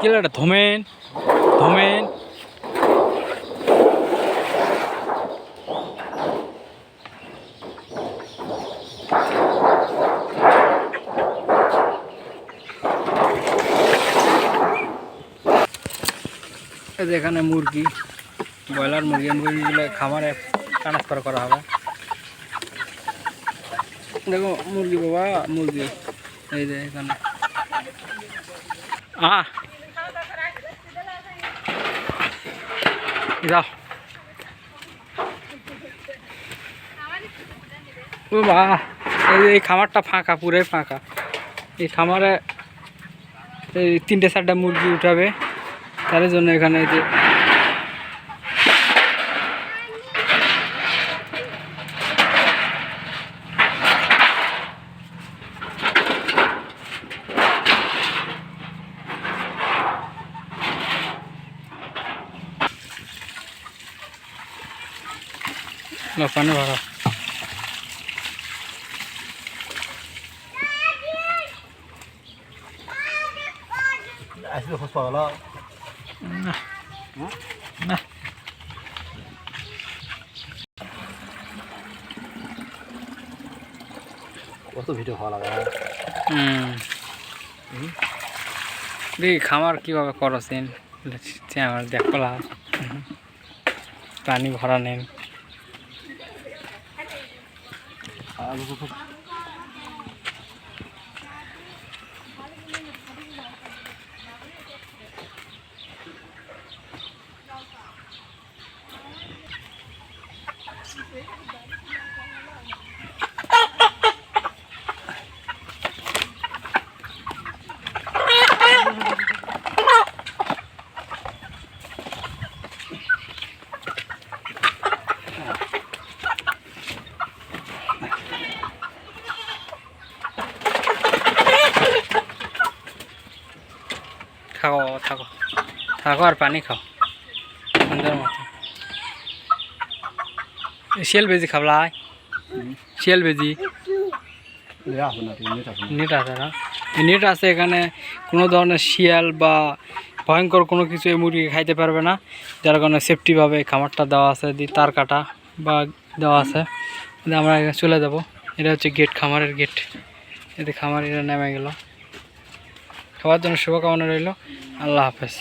কিলাটা ধমেন ধমেন এখানে মুরগি ব্রয়লার মুরগিগুলো খামারে ট্রান্সফার করা হবে। দেখো মুরগি বাবা মুরগি এই যে এখানে যাও ও বা এই খামারটা ফাঁকা পুরাই ফাঁকা। এই খামারে এই 3-4টা মুরগি উঠাবে তার জন্য এখানে এই যে পানি ভরা না কত ভিডিও ভালো লাগে। দেখি খামার কীভাবে করছেন আমার দেখলা পানি ভরা নেন থাকো থাকো থাকো আর পানি খাও সুন্দর মতো। শিয়াল বেজি খাবলাই শিয়াল বেজি নেট আছে না নেট আছে এখানে কোনো ধরনের শিয়াল বা ভয়ঙ্কর কোনো কিছু এই মুরগি খাইতে পারবে না, যার কারণে সেফটিভাবে খামারটা দেওয়া আছে তার কাটা বা দেওয়া আছে। আমরা এখানে চলে যাব। এটা হচ্ছে গেট, খামারের গেট। এতে খামার এটা নেমে গেল। খাওয়ার জন্য শুভকামনা রইল। আল্লাহ হাফেজ।